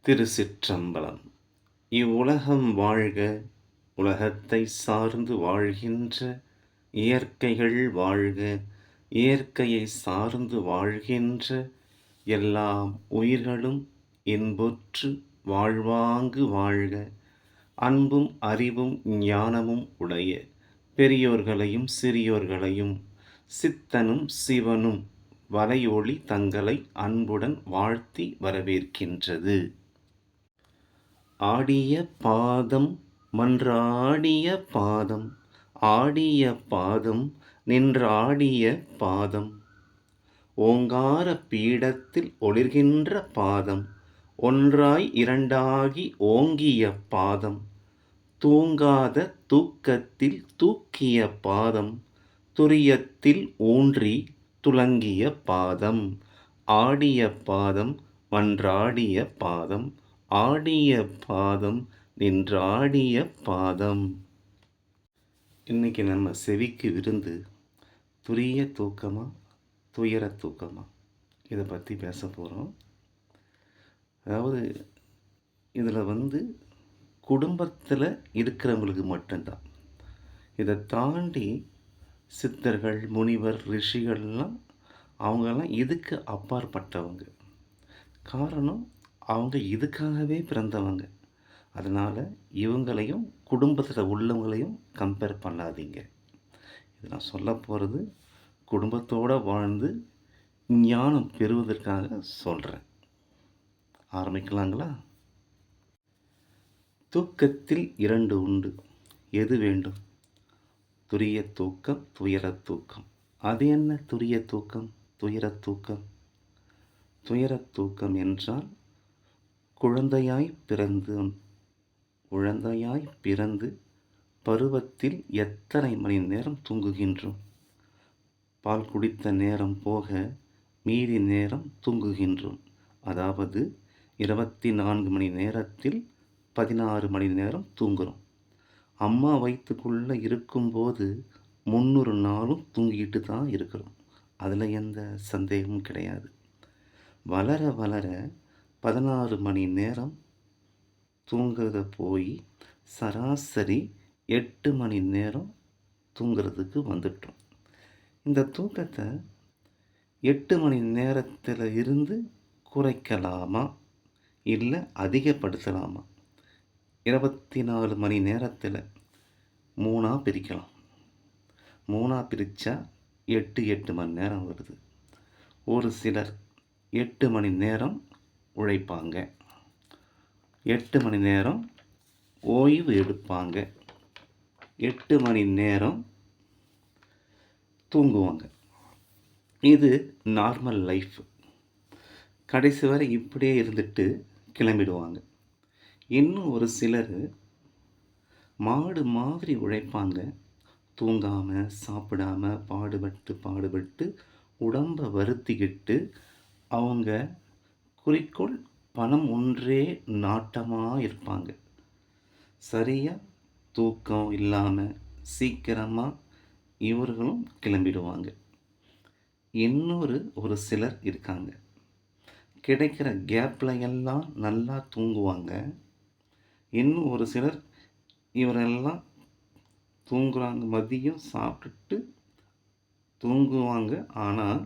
திருச்சிற்றம்பலம். இவ்வுலகம் வாழ்க, உலகத்தை சார்ந்து வாழ்கின்ற இயற்கைகள் வாழ்க, இயற்கையை சார்ந்து வாழ்கின்ற எல்லாம் உயிர்களும் இன்புற்று வாழ்வாங்கு வாழ்க. அன்பும் அறிவும் ஞானமும் உடைய பெரியோர்களையும் சிறியோர்களையும் சித்தனும் சிவனும் வலையொளி தங்களை அன்புடன் வாழ்த்தி வரவேற்கின்றது. ஆடிய பாதம் மன்றாடிய பாதம், ஆடிய பாதம் நின்றாடிய பாதம், ஓங்கார பீடத்தில் ஒளிர்கின்ற பாதம், ஒன்றாய் இரண்டாகி ஓங்கிய பாதம், தூங்காத தூக்கத்தில் தூக்கிய பாதம், துரியத்தில் ஊன்றி துலங்கிய பாதம், ஆடிய பாதம் மன்றாடிய பாதம், ஆடிய பாதம் நின்றாடிய பாதம். இன்னைக்கு நம்ம செவிக்கு விருந்து துரிய தூக்கமா துயர தூக்கமா, இதை பற்றி பேச போகிறோம். அதாவது இதில் குடும்பத்தில் இருக்கிறவங்களுக்கு மட்டும்தான். இதை தாண்டி சித்தர்கள் முனிவர் ரிஷிகள்லாம் அவங்கெல்லாம் இதுக்கு அப்பாற்பட்டவங்க. காரணம், அவங்க இதுக்காகவே பிறந்தவங்க. அதனால் இவங்களையும் குடும்பத்தில் உள்ளவங்களையும் கம்பேர் பண்ணாதீங்க. இது நான் சொல்ல போகிறது குடும்பத்தோடு வாழ்ந்து ஞானம் பெறுவதற்காக சொல்கிறேன். ஆரம்பிக்கலாங்களா? தூக்கத்தில் இரண்டு உண்டு, எது வேண்டும்? துரிய தூக்கம், துயர தூக்கம். அது என்ன துரிய தூக்கம் துயர தூக்கம்? துயர தூக்கம் என்றால் குழந்தையாய் பிறந்து பருவத்தில் எத்தனை மணி நேரம் தூங்குகின்றோம்? பால் குடித்த நேரம் போக மீதி நேரம் தூங்குகின்றோம். அதாவது 24 மணி நேரத்தில் 16 மணி நேரம் தூங்குகிறோம். அம்மா வயிற்றுக்குள்ளே இருக்கும்போது 300 நாளும் தூங்கிட்டு தான் இருக்கிறோம். அதில் எந்த சந்தேகமும் கிடையாது. வளர வளர 16 மணி நேரம் தூங்குறத போய் சராசரி 8 மணி நேரம் தூங்குறதுக்கு வந்துட்டோம். இந்த தூக்கத்தை 8 மணி நேரத்தில் இருந்து குறைக்கலாமா இல்லை அதிகப்படுத்தலாமா? 24 மணி நேரத்தில் 3ஆக பிரிக்கலாம். 3ஆக பிரித்தா 8 மணி நேரம் வருது. ஒரு சிலர் 8 மணி நேரம் உழைப்பாங்க, 8 மணி நேரம் ஓய்வு எடுப்பாங்க, 8 மணி நேரம் தூங்குவாங்க. இது நார்மல் லைஃப். கடைசி வரை இப்படியே இருந்துட்டு கிளம்பிடுவாங்க. இன்னும் ஒரு சிலர் மாடு மாதிரி உழைப்பாங்க. தூங்காமல் சாப்பிடாமல் பாடுபட்டு உடம்பை வருத்திக்கிட்டு அவங்க குறிக்கோள் பணம் ஒன்றே நாட்டமாக இருப்பாங்க. சரியாக தூக்கம் இல்லாமல் சீக்கிரமாக இவர்களும் கிளம்பிடுவாங்க. ஒரு சிலர் இருக்காங்க, கிடைக்கிற கேப்பில் எல்லாம் நல்லா தூங்குவாங்க. இன்னும் ஒரு சிலர் இவரெல்லாம் தூங்குறாங்க, மதியம் சாப்பிட்டுட்டு தூங்குவாங்க. ஆனால்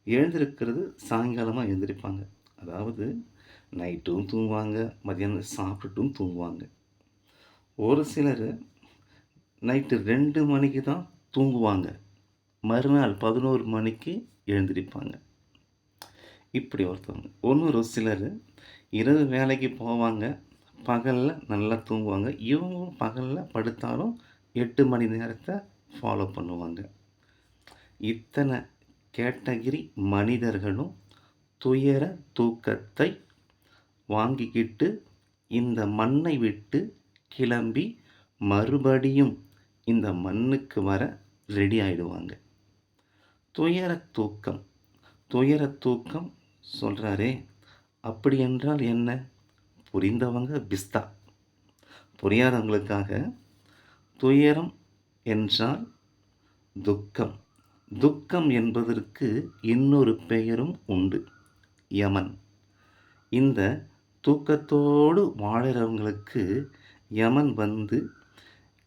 எழுந்திருக்கிறது சாயங்காலமாக எழுந்திருப்பாங்க. அதாவது நைட்டும் தூங்குவாங்க, மதியானம் சாப்பிட்டுட்டும் தூங்குவாங்க. ஒரு சிலர் நைட்டு 2 மணிக்கு தான் தூங்குவாங்க, மறுநாள் 11 மணிக்கு எழுந்திருப்பாங்க. இப்படி ஒருத்தவங்க. ஒரு சிலர் இரவு வேலைக்கு போவாங்க, பகலில் நல்லா தூங்குவாங்க. இவங்க பகலில் படுத்தாலும் 8 மணி நேரத்தை ஃபாலோ பண்ணுவாங்க. இத்தனை கேட்டகிரி மனிதர்களும் துயர தூக்கத்தை வாங்கிக்கிட்டு இந்த மண்ணை விட்டு கிளம்பி மறுபடியும் இந்த மண்ணுக்கு வர ரெடி ஆகிடுவாங்க. துயர தூக்கம் சொல்கிறாரே, அப்படி என்றால் என்ன? புரிந்தவங்க பிஸ்தா, புரியாதவங்களுக்காக துயரம் என்றால் துக்கம். துக்கம் என்பதற்கு இன்னொரு பெயரும் உண்டு, யமன். இந்த தூக்கத்தோடு வாழுறவங்களுக்கு யமன் வந்து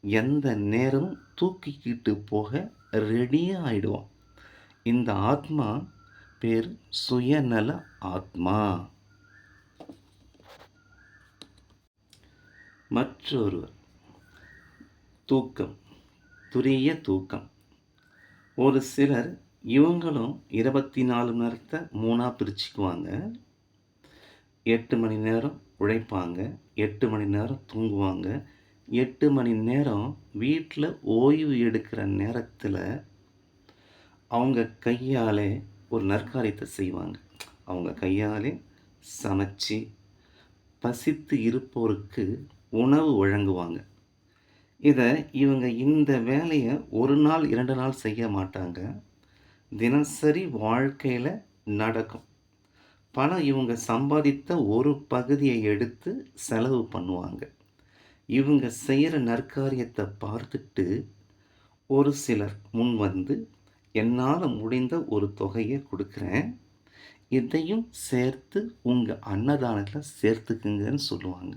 எந்த நேரமும் தூக்கிக்கிட்டு போக ரெடியாக ஆயிடுவான். இந்த ஆத்மா பேர் சுயநல ஆத்மா. மற்றொருவர் தூக்கம், துரிய தூக்கம். ஒரு சிலர் இவங்களும் 24 மணி நேரத்தை 3ஆ பிரிச்சுக்குவாங்க. 8 மணி நேரம் உழைப்பாங்க, 8 மணி நேரம் தூங்குவாங்க. 8 மணி நேரம் வீட்டில் ஓய்வு எடுக்கிற நேரத்தில் அவங்க கையாலே ஒரு நற்காரியத்தை செய்வாங்க. அவங்க கையாலே சமைச்சு பசித்து இருப்போருக்கு உணவு வழங்குவாங்க. இதை இவங்க இந்த வேலையை 1 நாள் 2 நாள் செய்ய மாட்டாங்க. தினசரி வாழ்க்கையில் நடக்கும். பணம் இவங்க சம்பாதித்த ஒரு பகுதியை எடுத்து செலவு பண்ணுவாங்க. இவங்க செய்கிற நற்காரியத்தை பார்த்துட்டு ஒரு சிலர் முன் வந்து என்னால் முடிந்த ஒரு தொகையை கொடுக்குறேன், இதையும் சேர்த்து உங்கள் அன்னதானத்தில் சேர்த்துக்குங்கன்னு சொல்லுவாங்க.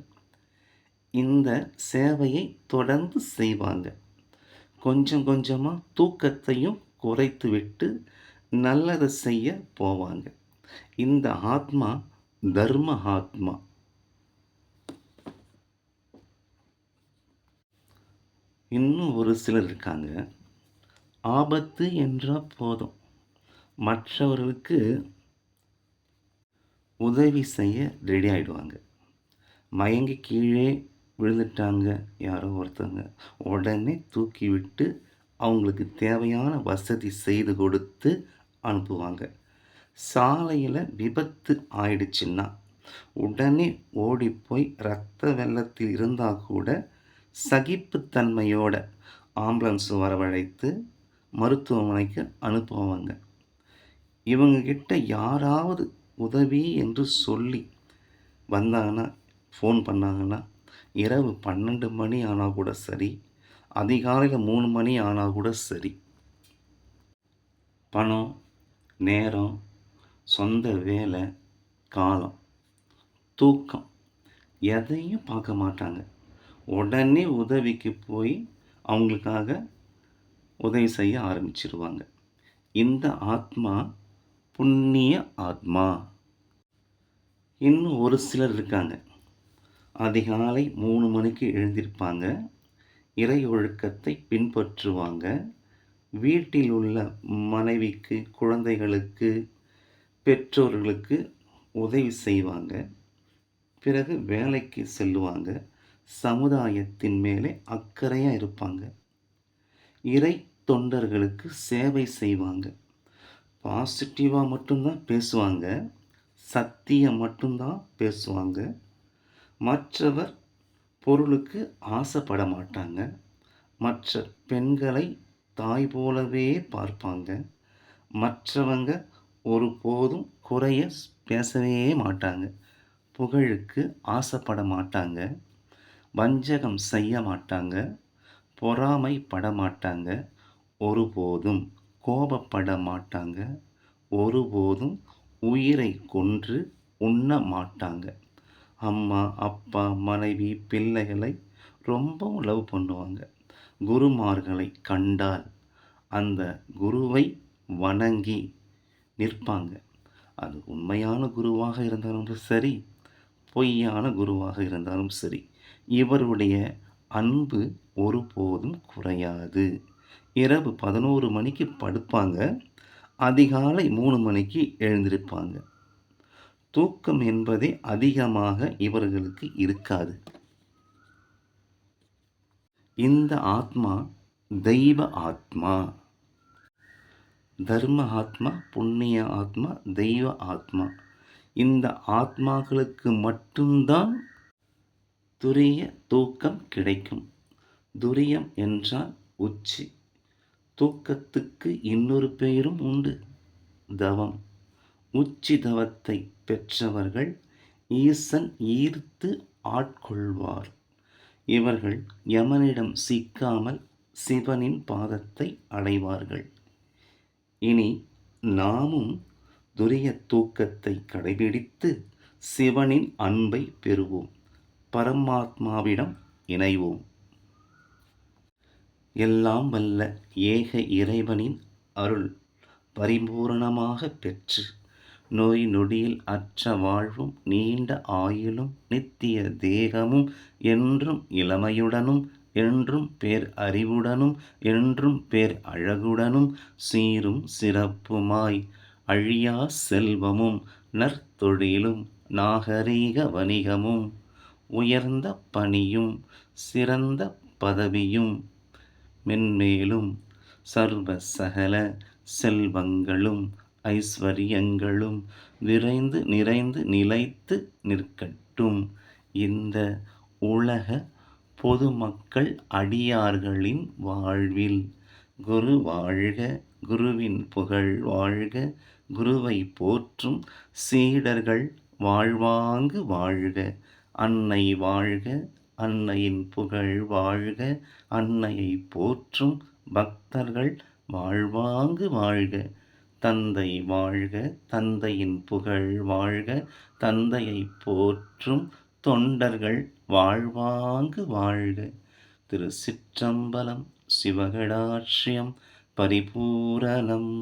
இந்த சேவையை தொடர்ந்து செய்வாங்க. கொஞ்சம் கொஞ்சமாக தூக்கத்தையும் குறைத்துவிட்டு நல்லதை செய்ய போவாங்க. இந்த ஆத்மா தர்ம ஆத்மா. இன்னும் ஒரு சிலர் இருக்காங்க, ஆபத்து என்றால் போதும் மற்றவர்களுக்கு உதவி செய்ய ரெடி ஆகிடுவாங்க. மயங்கி கீழே விழுந்துட்டாங்க யாரோ ஒருத்தவங்க, உடனே தூக்கி விட்டு அவங்களுக்கு தேவையான வசதி செய்து கொடுத்து அனுப்புவாங்க. சாலையில் விபத்து ஆயிடுச்சுன்னா உடனே ஓடி போய் இரத்த வெள்ளத்தில் இருந்தால் கூட சகிப்புத்தன்மையோட ஆம்புலன்ஸ் வரவழைத்து மருத்துவமனைக்கு அனுப்புவாங்க. இவங்கக்கிட்ட யாராவது உதவி என்று சொல்லி வந்தாங்கன்னா, ஃபோன் பண்ணாங்கன்னா, இரவு 12 மணி ஆனால் கூட சரி, அதிகாலையில் 3 மணி ஆனால் கூட சரி, பணம், நேரம், சொந்த வேலை, காலம், தூக்கம் எதையும் பார்க்க மாட்டாங்க. உடனே உதவிக்கு போய் அவங்களுக்காக உதவி செய்ய ஆரம்பிச்சிருவாங்க. இந்த ஆத்மா புண்ணிய ஆத்மா. இன்னும் ஒரு சிலர் இருக்காங்க, அதிகாலை 3 மணிக்கு எழுந்திருப்பாங்க, இறை ஒழுக்கத்தை பின்பற்றுவாங்க, வீட்டில் உள்ள மனைவிக்கு, குழந்தைகளுக்கு, பெற்றோர்களுக்கு உதவி செய்வாங்க, பிறகு வேலைக்கு செல்லுவாங்க, சமுதாயத்தின் மேலே அக்கறையாக இருப்பாங்க, இறை தொண்டர்களுக்கு சேவை செய்வாங்க, பாசிட்டிவாக மட்டும்தான் பேசுவாங்க, சத்தியம் மட்டும்தான் பேசுவாங்க, மற்றவர் பொருளுக்கு ஆசைப்பட மாட்டாங்க, மற்ற பெண்களை தாய் போலவே பார்ப்பாங்க, மற்றவங்க ஒருபோதும் குறைய பேசவே மாட்டாங்க, புகழுக்கு ஆசைப்பட மாட்டாங்க, வஞ்சகம் செய்ய மாட்டாங்க, பொறாமைப்பட மாட்டாங்க, ஒருபோதும் கோபப்பட மாட்டாங்க, ஒருபோதும் உயிரை கொன்று உண்ண மாட்டாங்க. அம்மா, அப்பா, மனைவி, பிள்ளைகளை ரொம்பவும் லவ் பண்ணுவாங்க. குருமார்களை கண்டால் அந்த குருவை வணங்கி நிற்பாங்க. அது உண்மையான குருவாக இருந்தாலும் சரி, பொய்யான குருவாக இருந்தாலும் சரி, இவருடைய அன்பு ஒருபோதும் குறையாது. இரவு 11 மணிக்கு படுப்பாங்க, அதிகாலை 3 மணிக்கு எழுந்திருப்பாங்க. தூக்கம் என்பதே அதிகமாக இவர்களுக்கு இருக்காது. இந்த ஆத்மா தெய்வ ஆத்மா. தர்ம ஆத்மா, புண்ணிய ஆத்மா, தெய்வ ஆத்மா. இந்த ஆத்மாக்களுக்கு மட்டும்தான் துரிய தூக்கம் கிடைக்கும். துரியம் என்றால் உச்சி. தூக்கத்துக்கு இன்னொரு பெயரும் உண்டு, தவம். உச்சி தவத்தை பெற்றவர்கள் ஈசன் ஈர்த்து ஆட்கொள்வார். இவர்கள் யமனிடம் சிக்காமல் சிவனின் பாதத்தை அடைவார்கள். இனி நாமும் துரிய தூக்கத்தை கடைபிடித்து சிவனின் அன்பை பெறுவோம். பரமாத்மாவிடம் இணைவோம். எல்லாம் வல்ல ஏக இறைவனின் அருள் பரிபூரணமாக பெற்று நோய் நொடியில் அற்ற வாழ்வும் நீண்ட ஆயுளும் நித்திய தேகமும் என்றும் இளமையுடனும் என்றும் பேர் அறிவுடனும் என்றும் பேர் அழகுடனும் சீரும் சிறப்புமாய் அழியா செல்வமும் நற்தொழிலும் நாகரீக வணிகமும் உயர்ந்த பணியும் சிறந்த பதவியும் மென்மேலும் சர்வ சகல செல்வங்களும் ஐஸ்வர்யங்களும் விரைந்து நிறைந்து நிலைத்து நிற்கட்டும். இந்த உலக பொதுமக்கள் அடியார்களின் வாழ்வில் குரு வாழ்க, குருவின் புகழ் வாழ்க, குருவை போற்றும் சீடர்கள் வாழ்வாங்கு வாழ்க. அன்னை வாழ்க, அன்னையின் புகழ் வாழ்க, அன்னையை போற்றும் பக்தர்கள் வாழ்வாங்கு வாழ்க. தந்தை வாழ்க, தந்தையின் புகழ் வாழ்க, தந்தையை போற்றும் தொண்டர்கள் வாழ்வாங்கு வாழ்க. திருச்சிற்றம்பலம். சிவகடாட்சியம் பரிபூரணம்.